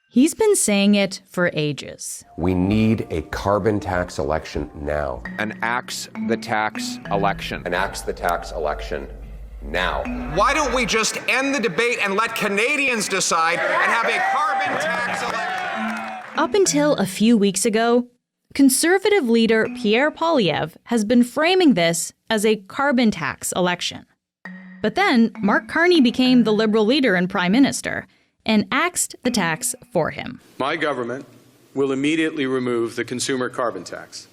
He's been saying it for ages. We need a carbon tax election now. An axe the tax election. An axe the tax election now. Why don't we just end the debate and let Canadians decide and have a carbon tax election? Up until a few weeks ago, Conservative leader Pierre Poilievre has been framing this as a carbon tax election. But then Mark Carney became the Liberal leader and Prime Minister and axed the tax for him. My government will immediately remove the consumer carbon tax.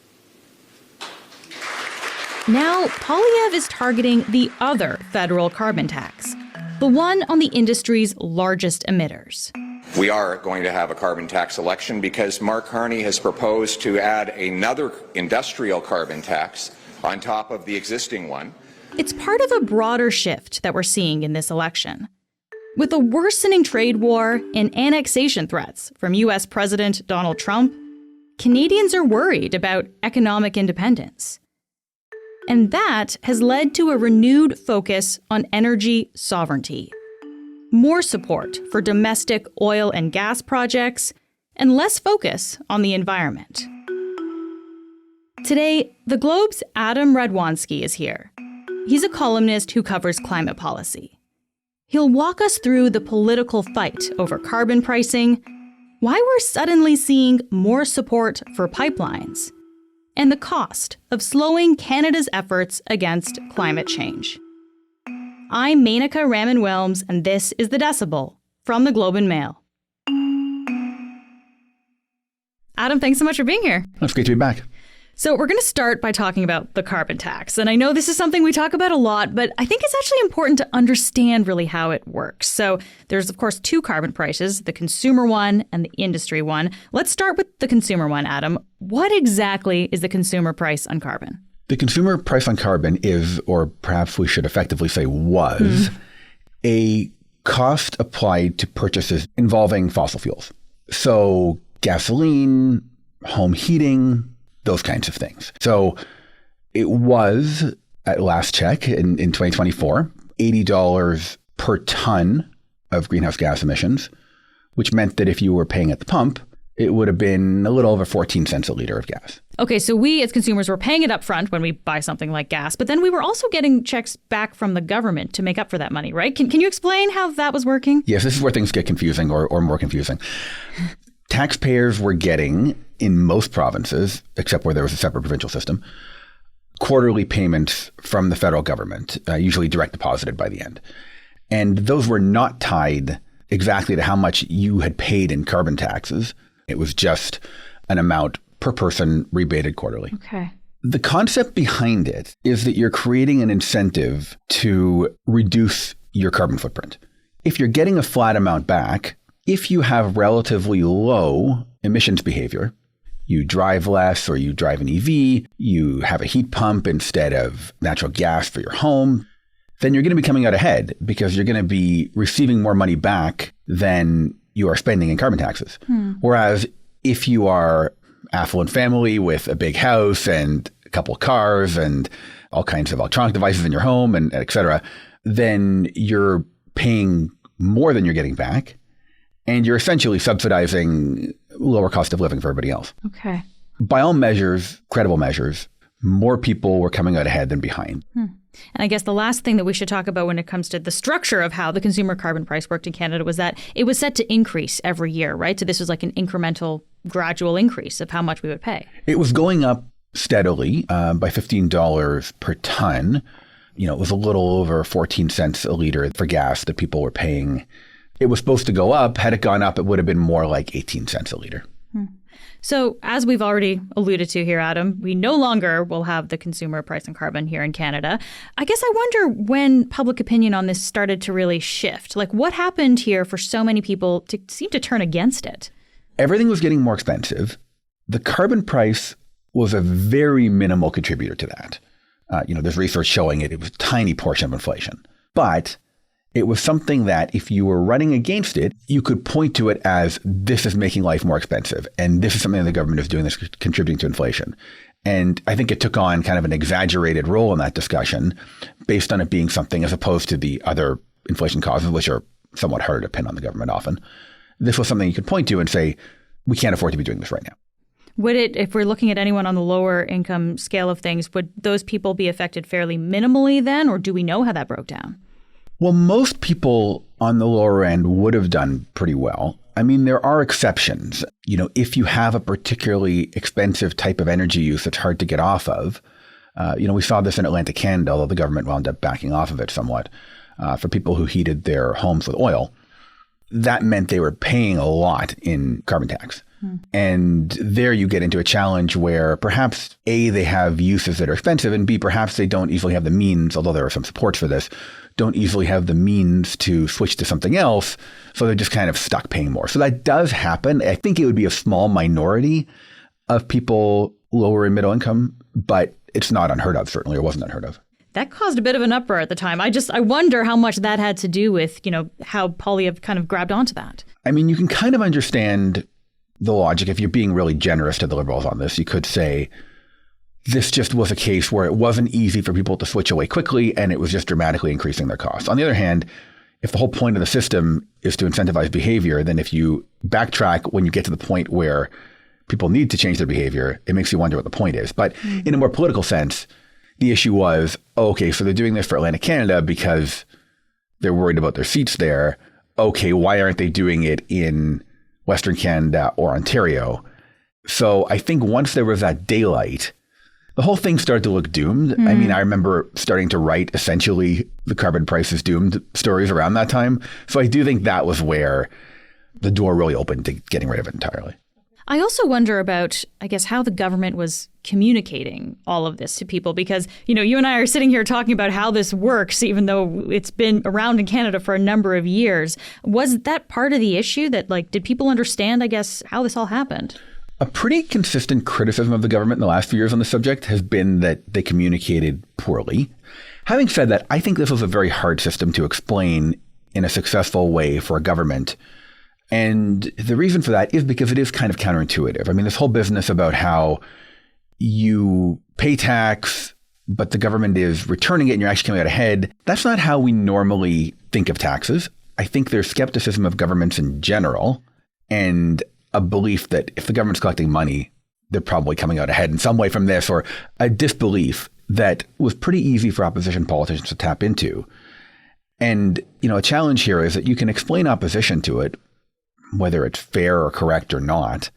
Now, Poilievre is targeting the other federal carbon tax, the one on the industry's largest emitters. We are going to have a carbon tax election because Mark Carney has proposed to add another industrial carbon tax on top of the existing one. It's part of a broader shift that we're seeing in this election. With a worsening trade war and annexation threats from U.S. President Donald Trump, Canadians are worried about economic independence. And that has led to a renewed focus on energy sovereignty, more support for domestic oil and gas projects, and less focus on the environment. Today, The Globe's Adam Radwanski is here. He's a columnist who covers climate policy. He'll walk us through the political fight over carbon pricing, why we're suddenly seeing more support for pipelines, and the cost of slowing Canada's efforts against climate change. I'm Menaka Raman-Wilms, and this is The Decibel from The Globe and Mail. Adam, thanks so much for being here. It's great to be back. So we're going to start by talking about the carbon tax. And I know this is something we talk about a lot, but I think it's actually important to understand really how it works. So there's, of course, two carbon prices, the consumer one and the industry one. Let's start with the consumer one, Adam. What exactly is the consumer price on carbon? The consumer price on carbon is, or perhaps we should effectively say was, a cost applied to purchases involving fossil fuels. So gasoline, home heating, those kinds of things. So it was, at last check in 2024, $80 per ton of greenhouse gas emissions, which meant that if you were paying at the pump, it would have been a little over 14 cents a liter of gas. Okay, so we as consumers were paying it up front when we buy something like gas, but then we were also getting checks back from the government to make up for that money, right? Can you explain how that was working? Yes, this is where things get confusing or more confusing. Taxpayers were getting, in most provinces, except where there was a separate provincial system, quarterly payments from the federal government, usually direct deposited by the end. And those were not tied exactly to how much you had paid in carbon taxes. It was just an amount per person rebated quarterly. Okay. The concept behind it is that you're creating an incentive to reduce your carbon footprint. If you're getting a flat amount back, if you have relatively low emissions behavior, you drive less or you drive an EV, you have a heat pump instead of natural gas for your home, then you're going to be coming out ahead because you're going to be receiving more money back than you are spending in carbon taxes. Whereas if you are affluent family with a big house and a couple of cars and all kinds of electronic devices in your home and et cetera, then you're paying more than you're getting back. And you're essentially subsidizing lower cost of living for everybody else. Okay. By all measures, credible measures, more people were coming out ahead than behind. And I guess the last thing that we should talk about when it comes to the structure of how the consumer carbon price worked in Canada was that it was set to increase every year, right? So this was like an incremental, gradual increase of how much we would pay. It was going up steadily by $15 per ton. You know, it was a little over 14 cents a liter for gas that people were paying. It was supposed to go up. Had it gone up, it would have been more like 18 cents a liter. So as we've already alluded to here, Adam, we no longer will have the consumer price on carbon here in Canada. I guess I wonder when public opinion on this started to really shift. Like what happened here for so many people to seem to turn against it? Everything was getting more expensive. The carbon price was a very minimal contributor to that. There's research showing it was a tiny portion of inflation. But it was something that if you were running against it, you could point to it as this is making life more expensive. And this is something the government is doing that's contributing to inflation. And I think it took on kind of an exaggerated role in that discussion based on it being something as opposed to the other inflation causes, which are somewhat harder to pin on the government often. this was something you could point to and say, we can't afford to be doing this right now. Would it, if we're looking at anyone on the lower income scale of things, would those people be affected fairly minimally then, or do we know how that broke down? Well, most people on the lower end would have done pretty well. I mean, there are exceptions. If you have a particularly expensive type of energy use that's hard to get off of, we saw this in Atlantic Canada, although the government wound up backing off of it somewhat, for people who heated their homes with oil. That meant they were paying a lot in carbon tax. And there you get into a challenge where perhaps A, they have uses that are expensive, and B, perhaps they don't easily have the means, although there are some supports for this, don't easily have the means to switch to something else. So they're just kind of stuck paying more. So that does happen. I think it would be a small minority of people lower in middle income, but it's not unheard of, certainly. It wasn't unheard of. That caused a bit of an uproar at the time. I wonder how much that had to do with, how Poilievre kind of grabbed onto that. I mean, you can kind of understand the logic. If you're being really generous to the Liberals on this, you could say this just was a case where it wasn't easy for people to switch away quickly, and it was just dramatically increasing their costs. On the other hand, if the whole point of the system is to incentivize behavior, then if you backtrack when you get to the point where people need to change their behavior, it makes you wonder what the point is. But in a more political sense, the issue was, okay, so they're doing this for Atlantic Canada because they're worried about their seats there. Okay, why aren't they doing it in Western Canada or Ontario? So I think once there was that daylight, the whole thing started to look doomed. I mean, I remember starting to write essentially the carbon price is doomed stories around that time. So I do think that was where the door really opened to getting rid of it entirely. I also wonder about, I guess, how the government was communicating all of this to people, because, you and I are sitting here talking about how this works, even though it's been around in Canada for a number of years. Was that part of the issue that, did people understand, I guess, how this all happened? A pretty consistent criticism of the government in the last few years on the subject has been that they communicated poorly. Having said that, I think this was a very hard system to explain in a successful way for a government. And the reason for that is because it is kind of counterintuitive. I mean, this whole business about how you pay tax, but the government is returning it and you're actually coming out ahead, that's not how we normally think of taxes. I think there's skepticism of governments in general, and a belief that if the government's collecting money, they're probably coming out ahead in some way from this, or a disbelief that was pretty easy for opposition politicians to tap into. And, a challenge here is that you can explain opposition to it, whether it's fair or correct or not,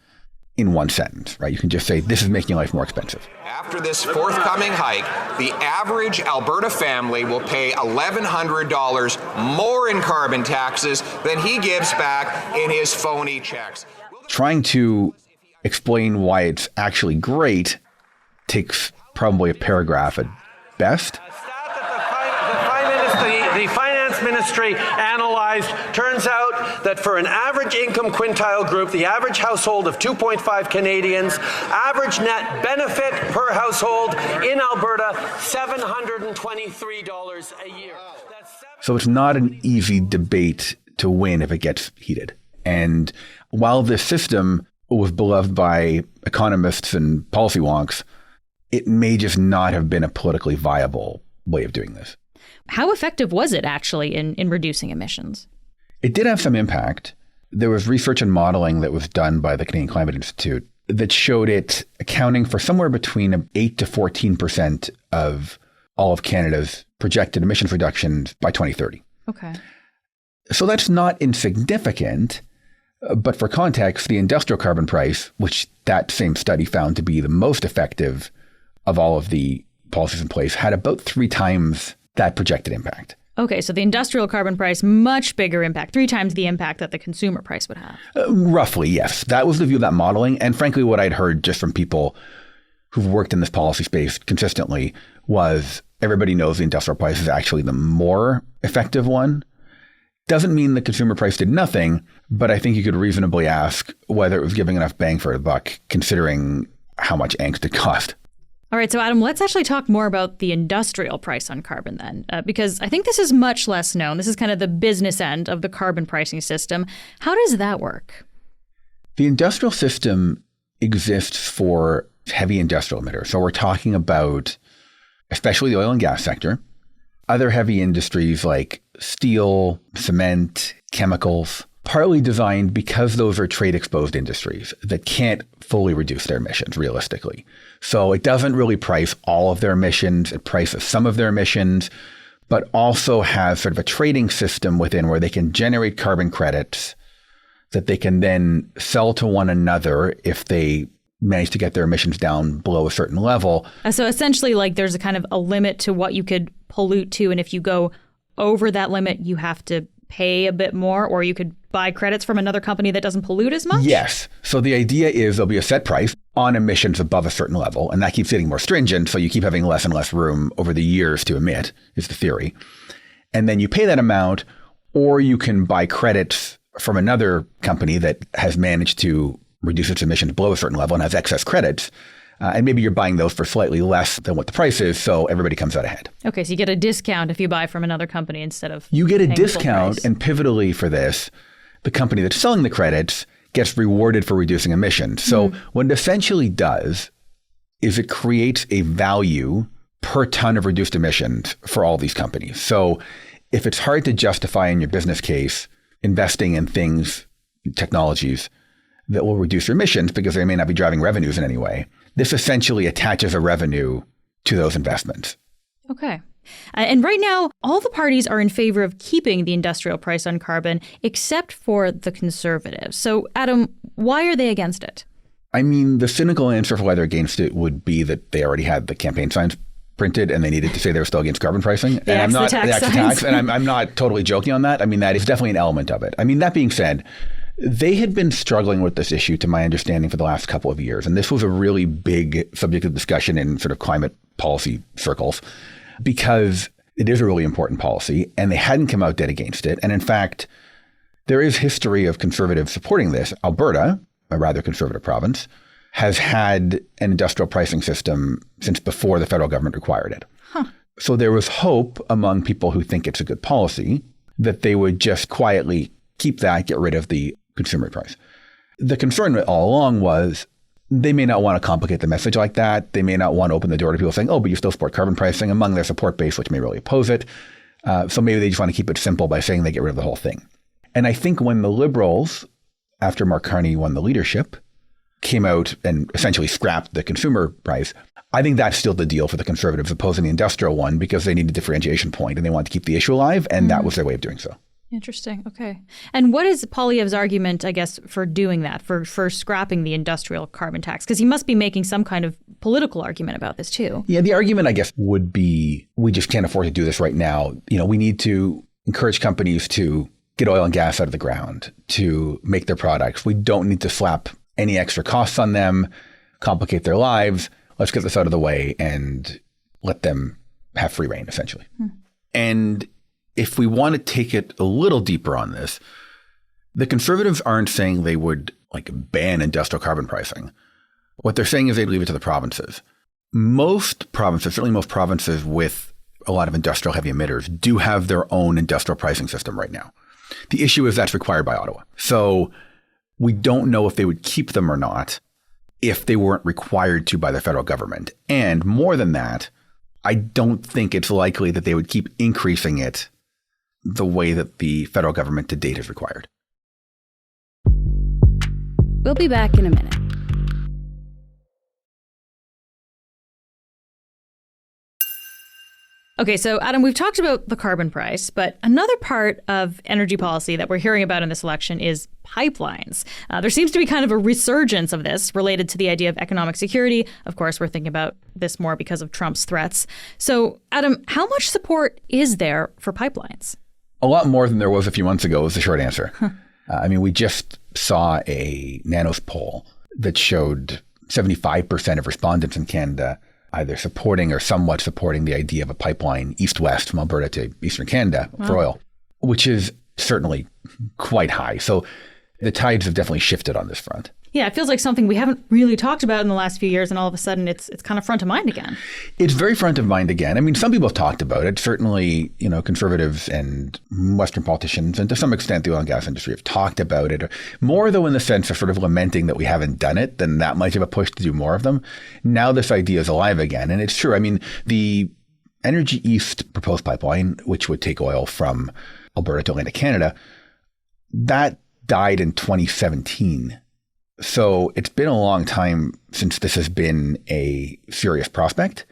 in one sentence, right? You can just say, this is making life more expensive. After this forthcoming hike, the average Alberta family will pay $1,100 more in carbon taxes than he gives back in his phony checks. Trying to explain why it's actually great takes probably a paragraph at best. The finance ministry analyzed, turns out that for an average income quintile group, the average household of 2.5 Canadians, average net benefit per household in Alberta, $723 a year. So it's not an easy debate to win if it gets heated. And while this system was beloved by economists and policy wonks, it may just not have been a politically viable way of doing this. How effective was it actually in reducing emissions? It did have some impact. There was research and modeling that was done by the Canadian Climate Institute that showed it accounting for somewhere between 8 to 14% of all of Canada's projected emissions reductions by 2030. Okay. So that's not insignificant. But for context, the industrial carbon price, which that same study found to be the most effective of all of the policies in place, had about 3 times that projected impact. Okay, so the industrial carbon price, much bigger impact, 3 times the impact that the consumer price would have. Roughly, yes. That was the view of that modeling. And frankly, what I'd heard just from people who've worked in this policy space consistently was everybody knows the industrial price is actually the more effective one. Doesn't mean the consumer price did nothing, but I think you could reasonably ask whether it was giving enough bang for the buck, considering how much angst it cost. All right, so Adam, let's actually talk more about the industrial price on carbon then, because I think this is much less known. This is kind of the business end of the carbon pricing system. How does that work? The industrial system exists for heavy industrial emitters. So we're talking about especially the oil and gas sector, other heavy industries like steel, cement, chemicals, partly designed because those are trade-exposed industries that can't fully reduce their emissions realistically. So it doesn't really price all of their emissions. It prices some of their emissions, but also has sort of a trading system within where they can generate carbon credits that they can then sell to one another if they manage to get their emissions down below a certain level. So essentially, like, there's a kind of a limit to what you could pollute to, and if you go over that limit, you have to pay a bit more, or you could buy credits from another company that doesn't pollute as much? Yes. So the idea is there'll be a set price on emissions above a certain level, and that keeps getting more stringent, so you keep having less and less room over the years to emit, is the theory. And then you pay that amount, or you can buy credits from another company that has managed to reduce its emissions below a certain level and has excess credits. And maybe you're buying those for slightly less than what the price is, so everybody comes out ahead. Okay, so you get a discount if you buy from another company instead of You get a paying full discount, price. and pivotally for this, the company that's selling the credits gets rewarded for reducing emissions. So what it essentially does is it creates a value per ton of reduced emissions for all these companies. So if it's hard to justify in your business case investing in things, technologies that will reduce your emissions because they may not be driving revenues in any way, this essentially attaches a revenue to those investments. Okay. And right now, all the parties are in favor of keeping the industrial price on carbon, except for the Conservatives. So, Adam, why are they against it? I mean, the cynical answer for why they're against it would be that they already had the campaign signs printed and they needed to say they were still against carbon pricing. And I'm not and I'm not totally joking on that. I mean, that is definitely an element of it. I mean, that being said, they had been struggling with this issue, to my understanding, for the last couple of years. And this was a really big subject of discussion in sort of climate policy circles because it is a really important policy and they hadn't come out dead against it. And in fact, there is history of conservatives supporting this. Alberta, a rather conservative province, has had an industrial pricing system since before the federal government required it. So there was hope among people who think it's a good policy that they would just quietly keep that, get rid of the consumer price. The concern all along was they may not want to complicate the message like that. They may not want to open the door to people saying, oh, but you still support carbon pricing among their support base, which may really oppose it. So maybe they just want to keep it simple by saying they get rid of the whole thing. And I think when the Liberals, after Mark Carney won the leadership, came out and essentially scrapped the consumer price, I think that's still the deal for the Conservatives opposing the industrial one because they need a differentiation point and they want to keep the issue alive. And that was their way of doing so. Interesting. Okay. And what is Poilievre's argument, I guess, for doing that, for scrapping the industrial carbon tax? Because he must be making some kind of political argument about this too. Yeah, the argument, I guess, would be we just can't afford to do this right now. You know, we need to encourage companies to get oil and gas out of the ground, to make their products. We don't need to slap any extra costs on them, complicate their lives. Let's get this out of the way and let them have free reign, essentially. And if we want to take it a little deeper on this, the Conservatives aren't saying they would like ban industrial carbon pricing. What they're saying is they'd leave it to the provinces. Most provinces, certainly most provinces with a lot of industrial heavy emitters, do have their own industrial pricing system right now. The issue is that's required by Ottawa. So we don't know if they would keep them or not if they weren't required to by the federal government. And more than that, I don't think it's likely that they would keep increasing it the way that the federal government to date has required. We'll be back in a minute. Okay, so Adam, we've talked about the carbon price, but another part of energy policy that we're hearing about in this election is pipelines. There seems to be kind of a resurgence of this related to the idea of economic security. Of course, we're thinking about this more because of Trump's threats. So, Adam, how much support is there for pipelines? A lot more than there was a few months ago is the short answer. I mean, we just saw a Nanos poll that showed 75% of respondents in Canada either supporting or somewhat supporting the idea of a pipeline east-west from Alberta to eastern Canada for oil, which is certainly quite high. So the tides have definitely shifted on this front. Yeah, it feels like something we haven't really talked about in the last few years, and all of a sudden it's kind of front of mind again. It's very front of mind again. I mean, some people have talked about it. Certainly, you know, conservatives and Western politicians, and to some extent the oil and gas industry have talked about it. More, though, in the sense of sort of lamenting that we haven't done it, than that much of a push to do more of them. Now this idea is alive again, and it's true. I mean, the Energy East proposed pipeline, which would take oil from Alberta to Atlantic Canada, that died in 2017. So it's been a long time since this has been a serious prospect.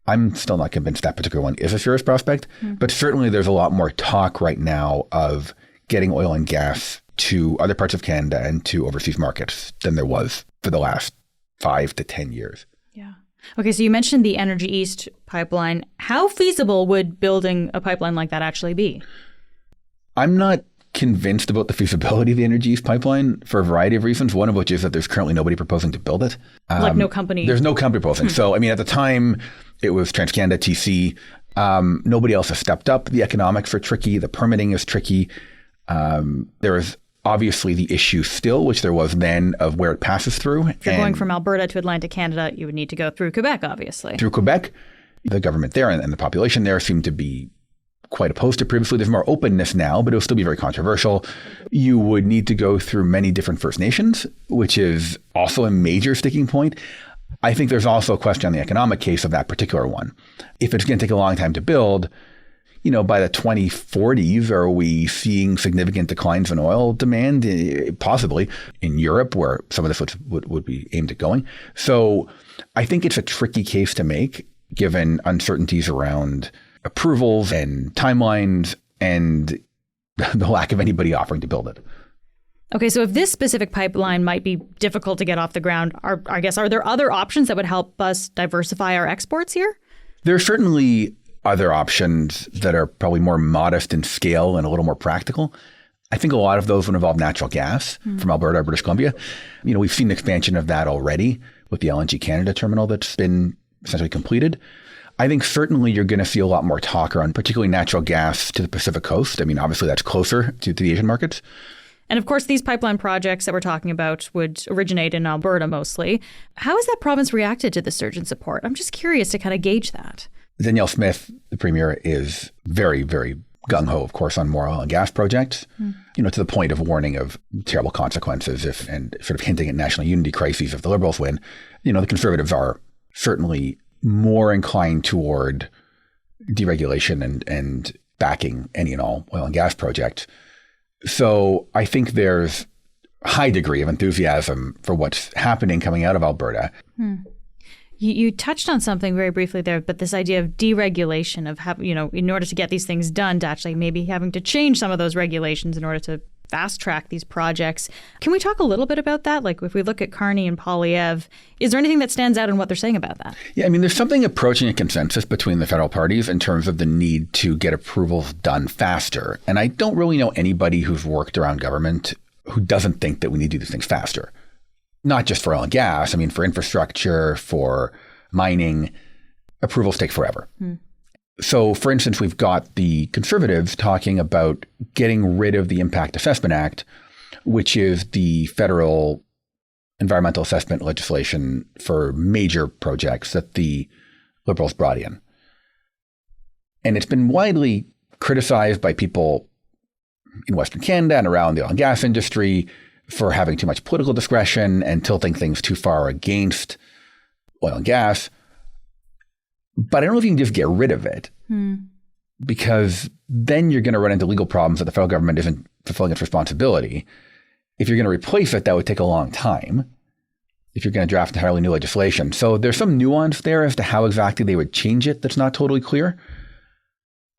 I'm still not convinced that particular one is a serious prospect, but certainly there's a lot more talk right now of getting oil and gas to other parts of Canada and to overseas markets than there was for the last 5 to 10 years. Yeah. Okay, so you mentioned the Energy East pipeline. How feasible would building a pipeline like that actually be? I'm not convinced about the feasibility of the Energy East pipeline for a variety of reasons, one of which is that there's currently nobody proposing to build it. Like no company? There's no company proposing. So, I mean, at the time, it was TransCanada, TC. Nobody else has stepped up. The economics are tricky. The permitting is tricky. There is obviously the issue still, which there was then, of where it passes through. If you're going from Alberta to Atlantic Canada, you would need to go through Quebec, obviously. Through Quebec, the government there and the population there seem to be quite opposed to previously. There's more openness now, but it will still be very controversial. You would need to go through many different First Nations, which is also a major sticking point. I think there's also a question on the economic case of that particular one. If it's going to take a long time to build, by the 2040s, are we seeing significant declines in oil demand? Possibly in Europe, where some of this would be aimed at going. So I think it's a tricky case to make, given uncertainties around approvals and timelines and the lack of anybody offering to build it. Okay, so if this specific pipeline might be difficult to get off the ground, are there other options that would help us diversify our exports here? There are certainly other options that are probably more modest in scale and a little more practical. I think a lot of those would involve natural gas from Alberta or British Columbia. We've seen expansion of that already with the LNG Canada terminal that's been essentially completed. I think certainly you're going to see a lot more talk around particularly natural gas to the Pacific coast. I mean, obviously that's closer to the Asian markets. And of course, these pipeline projects that we're talking about would originate in Alberta mostly. How has that province reacted to the surge in support? I'm just curious to kind of gauge that. Danielle Smith, the premier, is very, very gung-ho, of course, on more oil and gas projects, to the point of warning of terrible consequences and sort of hinting at national unity crises if the Liberals win. The Conservatives are certainly more inclined toward deregulation and backing any and all oil and gas projects. So I think there's a high degree of enthusiasm for what's happening coming out of Alberta. You touched on something very briefly there, but this idea of deregulation, of in order to get these things done, to actually maybe having to change some of those regulations in order to fast track these projects. Can we talk a little bit about that? Like if we look at Carney and Poilievre, is there anything that stands out in what they're saying about that? Yeah, I mean, there's something approaching a consensus between the federal parties in terms of the need to get approvals done faster. And I don't really know anybody who's worked around government who doesn't think that we need to do these things faster. Not just for oil and gas. I mean, for infrastructure, for mining, approvals take forever. So, for instance, we've got the Conservatives talking about getting rid of the Impact Assessment Act, which is the federal environmental assessment legislation for major projects that the Liberals brought in. And it's been widely criticized by people in Western Canada and around the oil and gas industry for having too much political discretion and tilting things too far against oil and gas. But I don't know if you can just get rid of it, because then you're going to run into legal problems that the federal government isn't fulfilling its responsibility. If you're going to replace it, that would take a long time if you're going to draft entirely new legislation. So there's some nuance there as to how exactly they would change it that's not totally clear.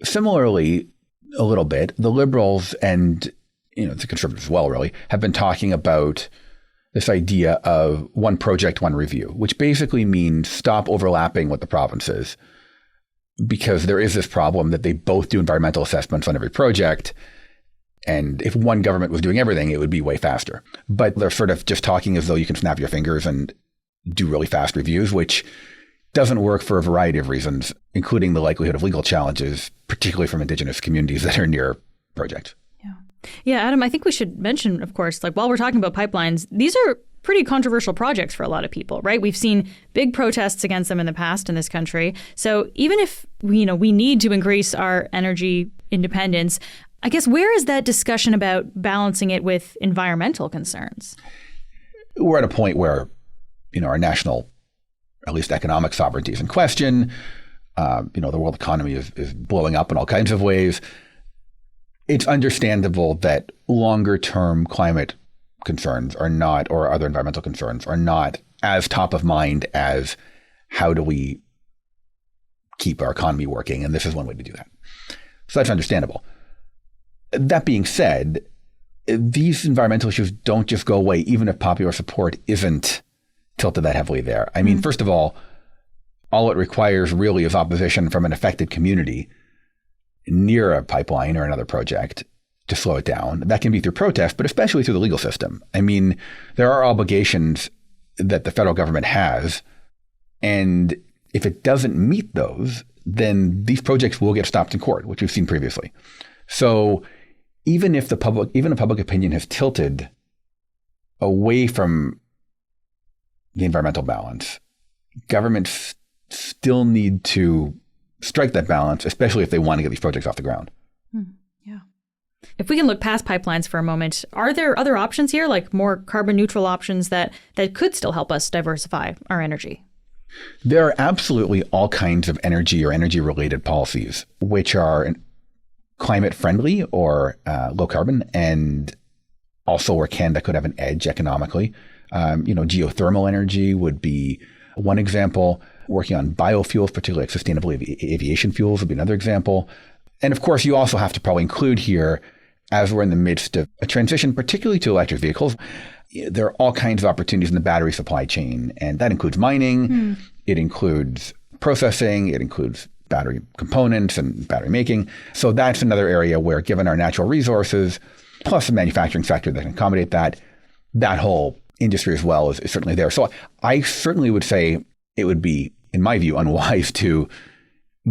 Similarly, a little bit, the Liberals and the Conservatives as well, really, have been talking about this idea of one project, one review, which basically means stop overlapping with the provinces, because there is this problem that they both do environmental assessments on every project. And if one government was doing everything, it would be way faster. But they're sort of just talking as though you can snap your fingers and do really fast reviews, which doesn't work for a variety of reasons, including the likelihood of legal challenges, particularly from Indigenous communities that are near projects. Yeah, Adam, I think we should mention, of course, like while we're talking about pipelines, these are pretty controversial projects for a lot of people, right? We've seen big protests against them in the past in this country. So even if we need to increase our energy independence, I guess where is that discussion about balancing it with environmental concerns? We're at a point where, our national, at least economic sovereignty is in question. The world economy is blowing up in all kinds of ways. it's understandable that longer term climate concerns are not, or other environmental concerns are not as top of mind as how do we keep our economy working. And this is one way to do that. So that's understandable. That being said, these environmental issues don't just go away, even if popular support isn't tilted that heavily there. I mean, first of all it requires really is opposition from an affected community near a pipeline or another project to slow it down. That can be through protest, but especially through the legal system. I mean, there are obligations that the federal government has, and if it doesn't meet those, then these projects will get stopped in court, which we've seen previously. So even if public opinion has tilted away from the environmental balance, governments still need to strike that balance, especially if they want to get these projects off the ground. Yeah. If we can look past pipelines for a moment, are there other options here, like more carbon neutral options that could still help us diversify our energy? There are absolutely all kinds of energy or energy related policies which are climate friendly or low carbon, and also where Canada could have an edge economically. Geothermal energy would be one example. Working on biofuels, particularly like sustainable aviation fuels, would be another example. And of course, you also have to probably include here, as we're in the midst of a transition, particularly to electric vehicles, there are all kinds of opportunities in the battery supply chain. And that includes mining, it includes processing, it includes battery components and battery making. So that's another area where, given our natural resources, plus the manufacturing sector that can accommodate that whole industry as well is certainly there. So I certainly would say it would be, in my view, unwise to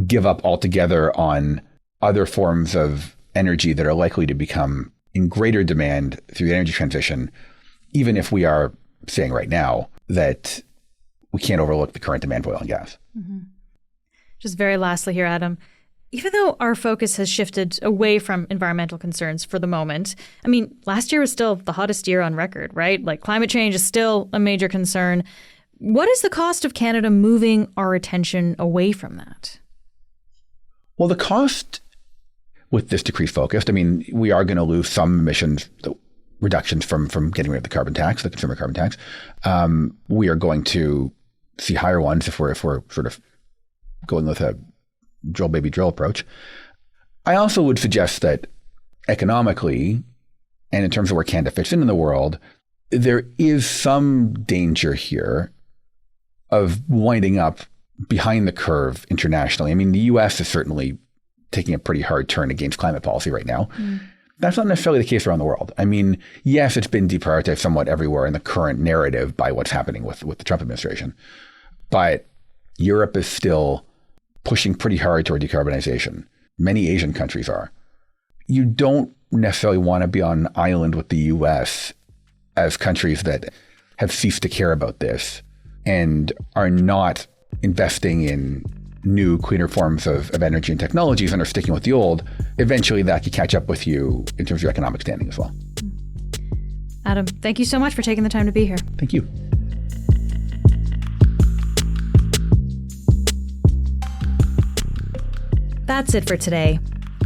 give up altogether on other forms of energy that are likely to become in greater demand through the energy transition, even if we are saying right now that we can't overlook the current demand for oil and gas. Just very lastly here, Adam, even though our focus has shifted away from environmental concerns for the moment, I mean, last year was still the hottest year on record, right? Like, climate change is still a major concern. What is the cost of Canada moving our attention away from that? Well, the cost with this decreased focus, I mean, we are going to lose some emissions reductions from getting rid of the carbon tax, the consumer carbon tax. We are going to see higher ones if we're sort of going with a drill baby drill approach. I also would suggest that economically, and in terms of where Canada fits in the world, there is some danger here of winding up behind the curve internationally. I mean, the US is certainly taking a pretty hard turn against climate policy right now. That's not necessarily the case around the world. I mean, yes, it's been deprioritized somewhat everywhere in the current narrative by what's happening with the Trump administration. But Europe is still pushing pretty hard toward decarbonization. Many Asian countries are. You don't necessarily want to be on an island with the US as countries that have ceased to care about this and are not investing in new, cleaner forms of energy and technologies and are sticking with the old. Eventually that could catch up with you in terms of your economic standing as well. Adam, thank you so much for taking the time to be here. Thank you. That's it for today.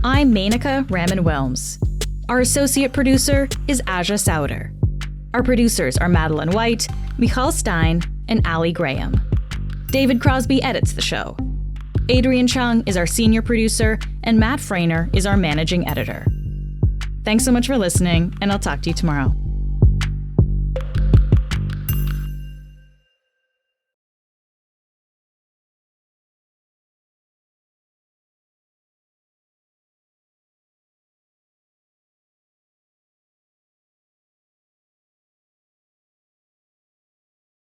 I'm Menaka Raman-Wilms. Our associate producer is Aja Sauder. Our producers are Madeline White, Michal Stein, and Ali Graham. David Crosby edits the show. Adrian Chung is our senior producer, and Matt Frainer is our managing editor. Thanks so much for listening, and I'll talk to you tomorrow.